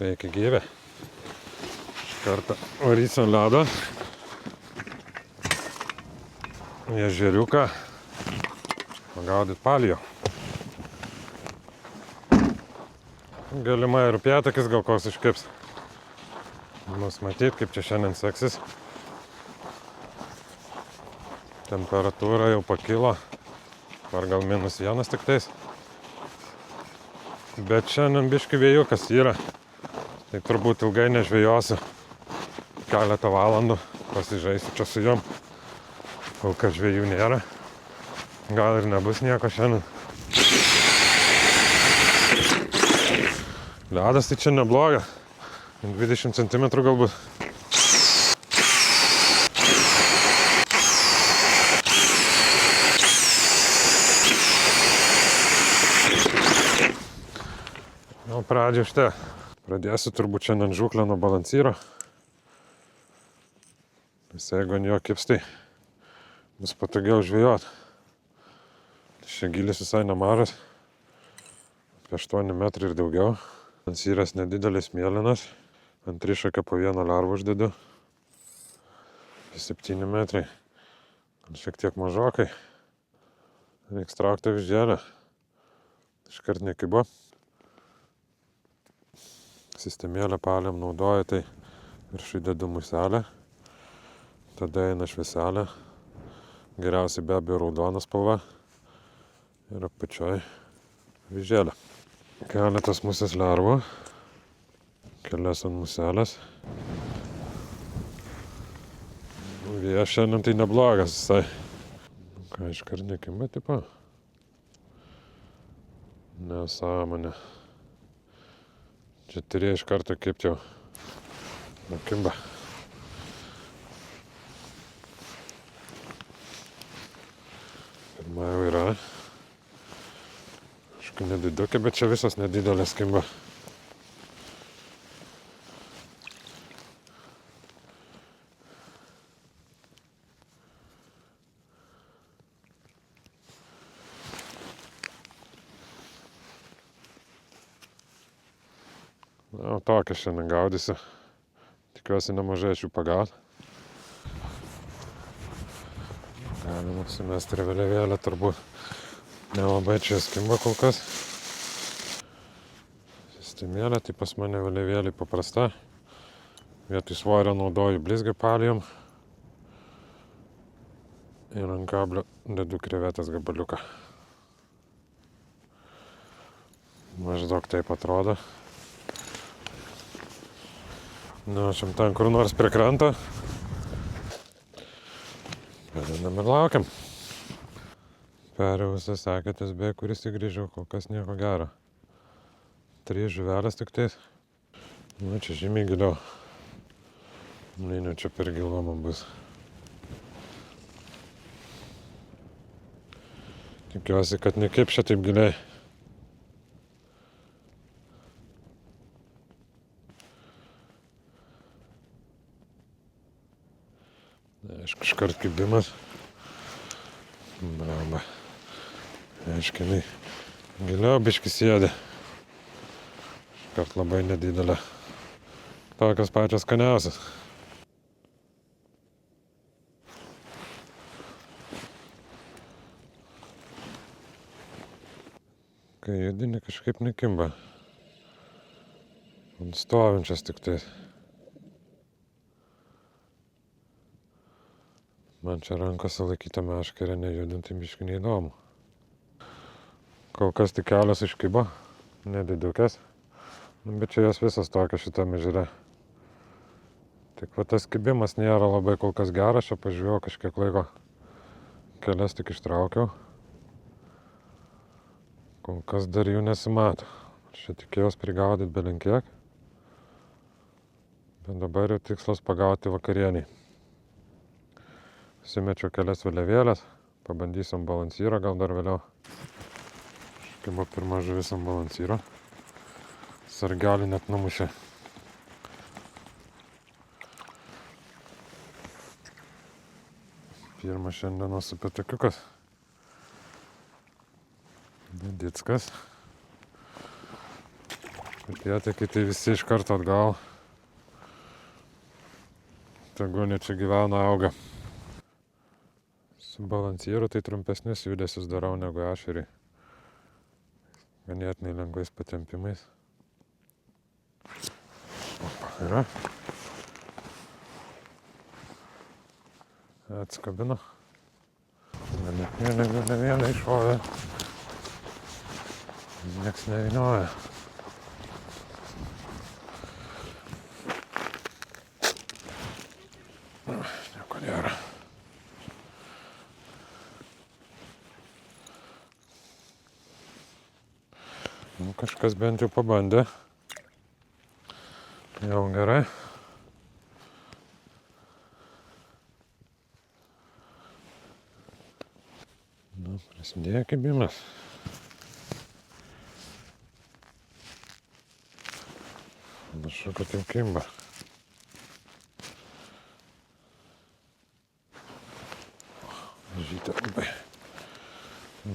Sveiki gyvi. Šį kartą varysiu ant ledo. Ežeriuką. Pagaudyt palijo. Galimai ir upėtakis gal koks iškips. Mus matyt, kaip čia šiandien seksis. Temperatūra jau pakilo. Ar gal -1 tik tais. Bet šiandien biški vėjukas yra. Tai turbūt ilgai nežvejosiu. Keletą valandų pasižaisiu čia su jom. Kol kas žvejų nėra. Gal ir nebus nieko šiandien. Ledas tai čia nebloga. 20 cm galbūt. Jau pradžio šitą. Pradėsiu turbūt šiandien žūklę nuo balansyro. Nes jeigu ant jo kips, tai bus patogiau žvejot. Šia gylis visai nemažas. Apie 8 metrai ir daugiau. Balansyras nedidelis mėlynas. Ant trišakio po vieną lervą uždedu. 7 metrai. Šiek tiek mažokai. Reiks traukti viždėlę. Iškart nekibo. Sistemėlę paliam naudoju, tai viršui dedu muselę. Tada eina švieselė. Geriausiai be abejo raudona spalva. Ir apačioj viždėlė. Keletas musės lervų. Kelias ant muselės. Vėjas šiandien tai neblogas visai. Ką, iškart nekimba tipo? Nesąmonė. Čia turėjo iš karto kipti jau. Nakimba. Pirma jau yra. Aišku, nedidukė, bet čia visos nedidelės kimba. Na, tokią šiandien gaudysiu. Tikiuosi nemažai aš jų pagaut. Galima sumesti ir vėliavėlę turbūt. Nelabai čia skimba kol kas. Sistemėlė, tai pas mane vėliavėlė paprasta. Vietoj svorio naudoju blizgį palijom. Ir ant kablio dedu krevetės gabaliuką. Maždaug taip atrodo. Nu, šiam ten kur nors prie kranto. Vedinam ir laukiam. Perėjau visas sekėtės, be kuris įgrįžiau, kol kas nieko gero. 3 žuvelės tik tais. Nu, čia žymiai giliau. Nu, čia per gilu man bus. Tikiuosi, kad nekip čia taip giliai. Aišku, iškart kibimas. Bramba. Aišku, jinai giliau biškį sėdė. Iškart labai nedidelė. Tokios pačios skaniausios. Kai judini kažkaip nekimba. Ant stovinčias tik tai. Man čia rankose laikyta meškerė nejudinti biškį neįdomu. Kol kas tik kelios iškibo, nedidukės. Bet čia jos visas tokios šitame ežere. Tik va tas kibimas nėra labai kol kas geras, čia pažiūrėjau kažkiek laiko. Kelias tik ištraukiau. Kol kas dar jų nesimato. Čia tikėjos prigaudyti belenkiek. Bet dabar jau tikslas pagauti vakarieniai. Sumečiau kelias vėliavėlės, pabandysiu ant balansyro, gal dar vėliau. Kibo pirma žuvis ant balansyro. Sargelį net numušė. Pirmas šiandienos upėtakiukas. Bedickas. Upėtakiai tai visi iš karto atgal. Tegu ne čia gyvena, auga. Su balansieru tai trumpesnius judesius darau negu ešeriai. Ganėtinai lengvais patempimais. Opa, yra. Atskabino. Vieną iššovė. Nieks nevynioja. Nieko nėra. Nu, kažkas bent jau pabandė. Jau gerai. Nu, prasidėjo kibimas. Panašu, kad jau kimba. Žytė labai.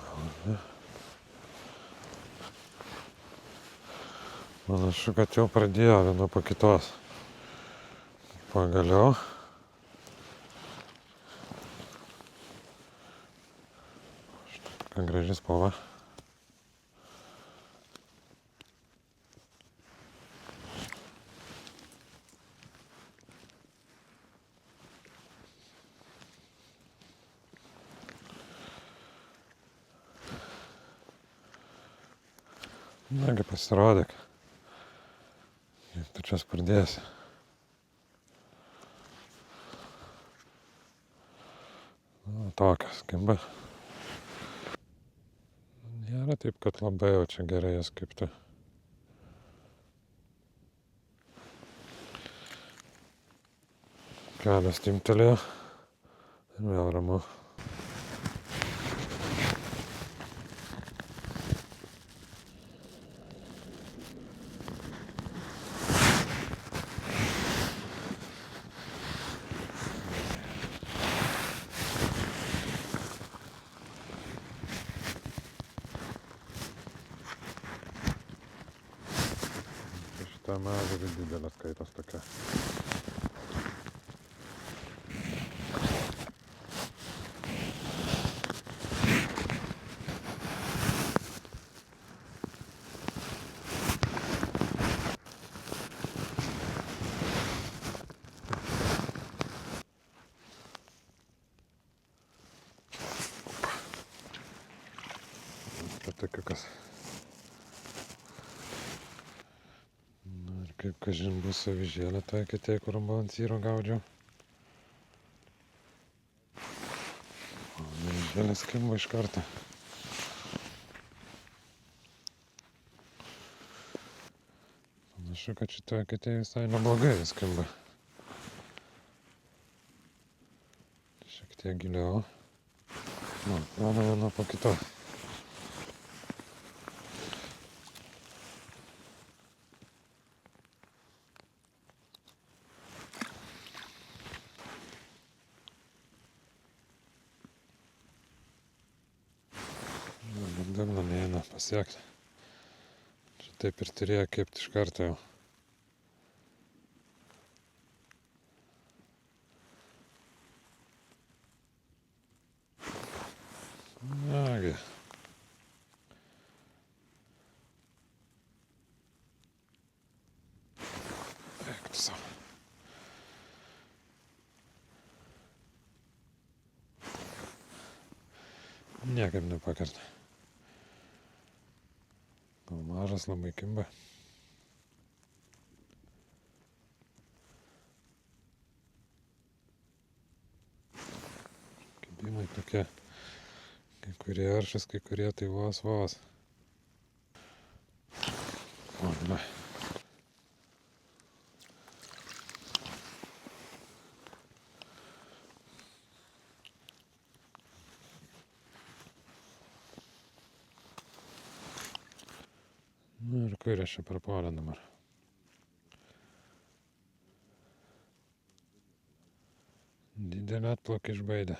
Gal, panašu, kad jau pradėjo viena po kitos. Pagaliau. Štai tokia graži spalva. Nagi pasirodyk. Kaip tu čia spardėsi. Tokios kimba. Nėra taip, kad labai jau čia gerai jas kibti. Kelias timtelėjo. Ir vėl ramu. Šitą medžiagą didelė skaitos tokia. Tokiukas. Na ir kaip kažin bus avižėlė taikyti, kur balansyro gaudžiau. O avižėlė skimba iš karto. Panašu, kad šitoje kitėje visai neblogai skimba. Šiek tiek giliau. Nu, viena po kitos. Dugno neina pasiekti. Čia taip ir turėjo kepti iš karto jau. Nagi. Eik tu savo. Niekaip nepakarta. Gal mažas labai kimba. Kibimai tokie. Kai kurie aršas, kai kurie tai vos. O, ne. Nu ir kur aš čia prapuolė dabar. Didelį atplaukį išbaidė.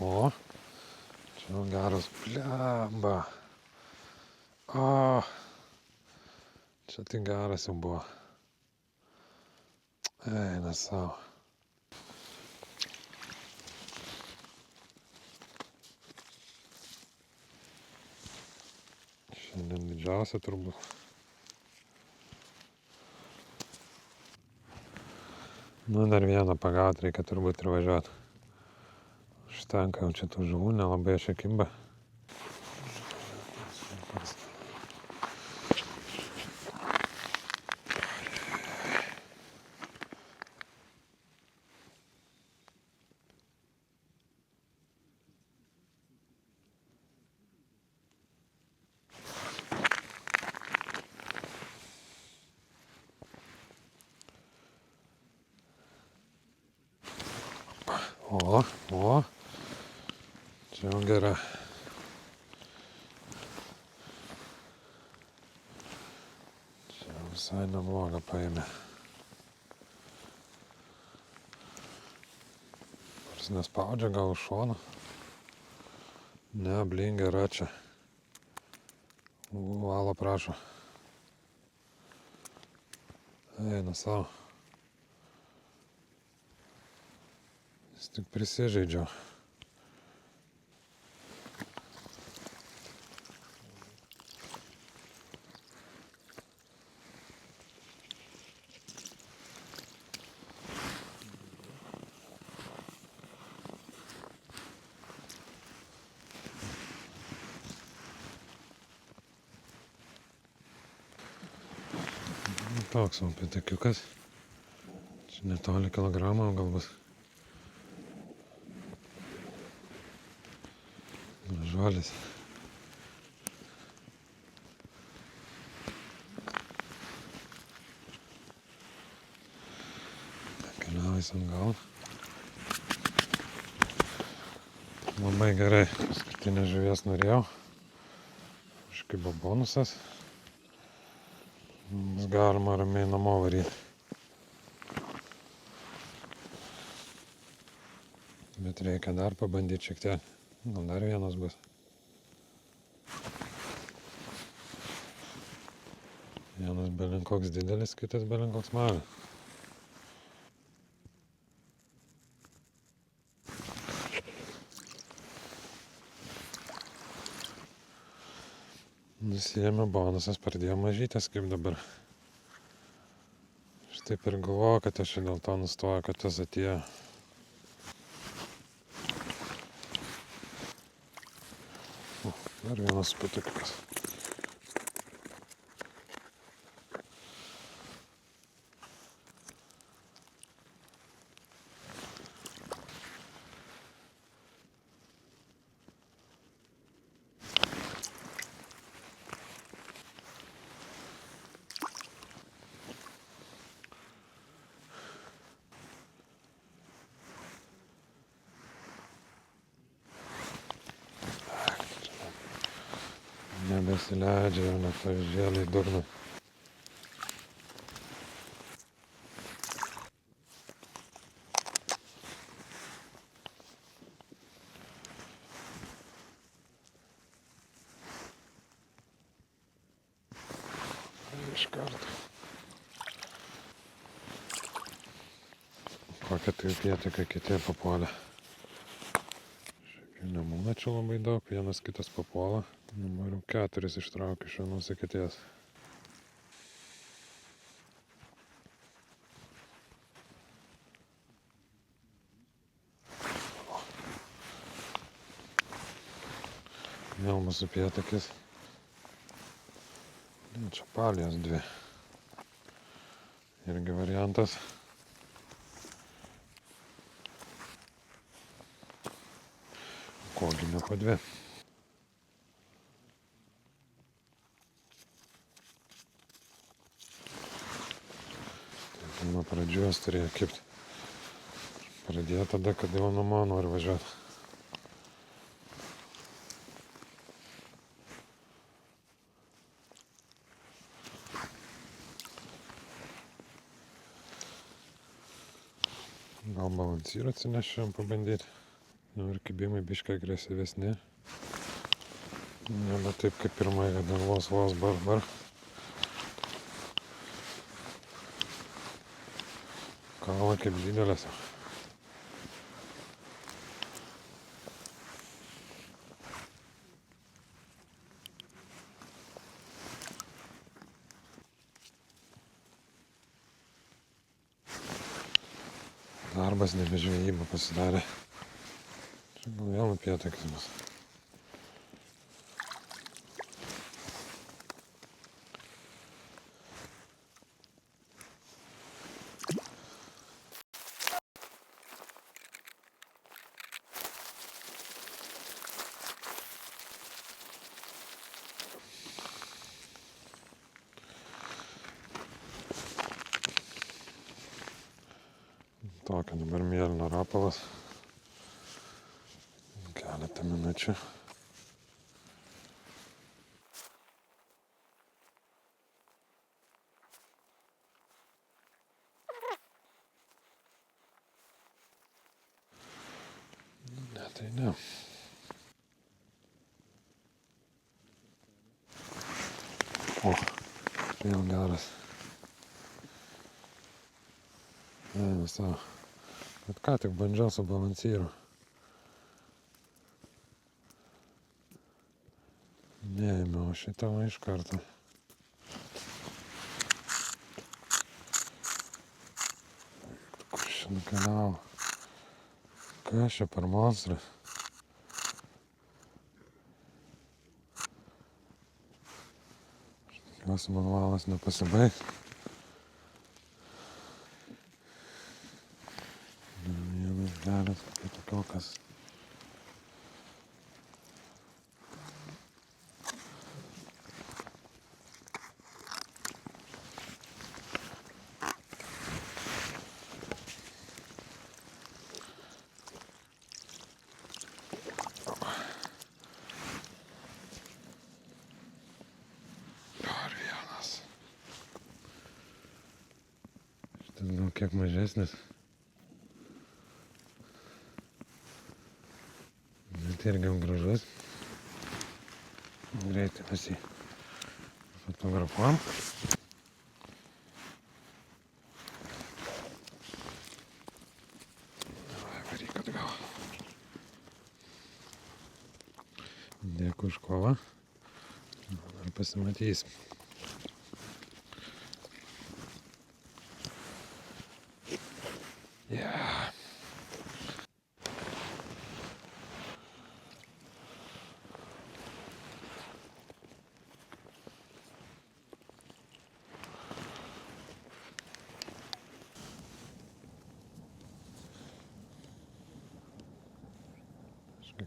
O, čia geras blemba. O, čia tai geras jau buvo. Eina savo. Šiandien didžiausia turbūt. Nu, dar vieną pagauti reikia turbūt ir važiuoti. Užtenka jau čia tų žuvų, nelabai aš kimba. O, čia jau gera. Čia jau visai neblogą paėmė. Nors nespaudžia gal už šono. Ne, blin gera čia. Valo prašo. Eina savo. Jis tik prisižaidžiau. Toks man pitekiukas. Čia netoli kilogramą gal bus. Žuolis. Keliausim gal. Labai gerai. Paskutinę žuvies norėjau. Užkibo bonusas. Bus galima ramiai namo varyti. Bet reikia dar pabandyti šiek tiek. Gal dar vienas bus. Vienas belinkoks didelis, kitas belinkoks mažas. Nusijėmė bonusas, pradėjo mažytės kaip dabar. Aš taip ir galvoju, kad aš dėl to nustoju, kad tas atėjo. Dar vienas patikikas. Nebesileidžia jau net pavyzdėlį į dugną. Iš karto. Kokia tai pietikai kiti papuolė. Šiaip jau nebūna čia labai daug, vienas kitas papuola. Dabar 4 ištraukiu iš vienos į kities. Vėl mūsų pietakis. Čia palijos 2. Irgi variantas. Kogi ne po 2. Nuo pradžios turėjo kibti. Pradėjo tada, kada jau namo nori važiuoti. Gal balansyrą atsinešėm pabandyti. Nu ir kibimai biškai agresyvesni. Nebe taip kaip pirmai, kad vos barbar. Kala kaip didelės. Darbas nebe žvejyba pasidarė. Čia gal vėl upėtakis bus. Tokia dabar mėlyno rapalas. Keletą minučių. Ne, tai ne. O, vėl geras. Ne, visą. Bet ką tik bandžiau su balansyru. Neėmiau šitą va iš karto. Kur čia nukeliavo? Kas čia per monstras? Tikiuosi manualas nepasibaigs. Vienas geras, kitokas. Dar vienas. Šitas gal kiek mažesnis. Bet irgi gražus. Greitai mes jį fotografuojam. Varyk atgal. Dėkui už kovą. Ar pasimatys. Yeah.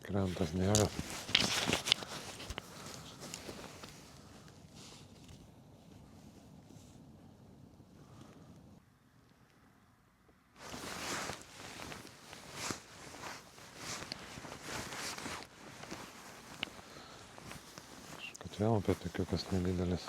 Krenta sniegas. Kad vėl apie tokiukas nedidelis.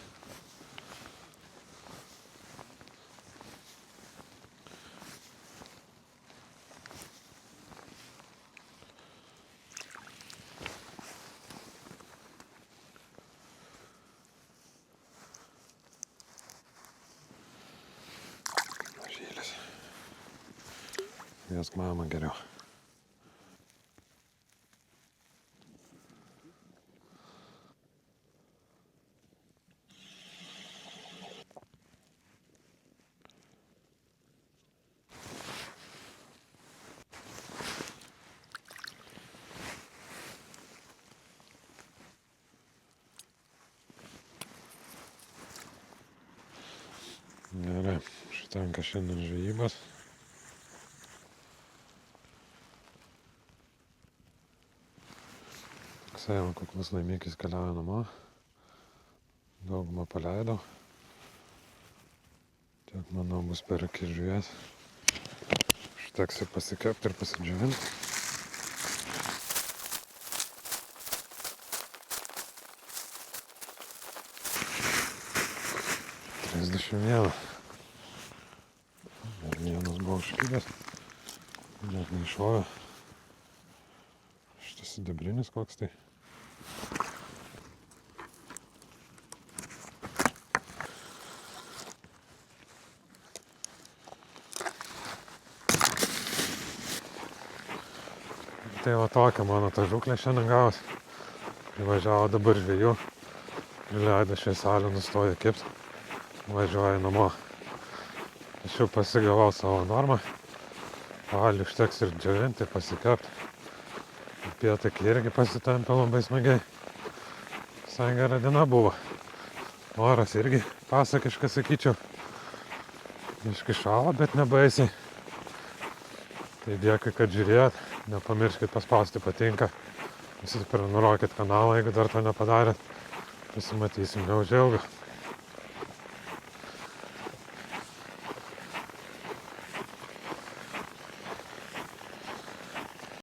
Mažylis. Vėsk mamą geriau. Gerai, šitanka šiandien žvejybos. Toksai kuklus laimikis keliauja namo. Daugumą paleidau. Tiek manau bus per akis žuvies. Užteks ir pasikepti ir pasidžiavinti. 31. Dar vienas buvo užkibęs. Net neiššovė. sidabrinis koks tai. Tai va tokia mano ta žuklė šiandien gavos. Privažiavo dabar žvejų. Prileido švieselį, nustoja kipt. Važiuoja namo. Aš jau pasigavau savo normą. Valį užteks ir džiovinti, pasikept. Pietakį irgi pasitempė labai smagiai. Visai gera diena buvo. Oras irgi pasakiškas, sakyčiau. Biškį šalo, bet nebaisiai. Tai dėkui, kad žiūrėjot. Nepamirškit paspausti patinka. Visi prenumeruokit kanalą, jeigu dar to nepadarėt. Pasimatysim neužilgo.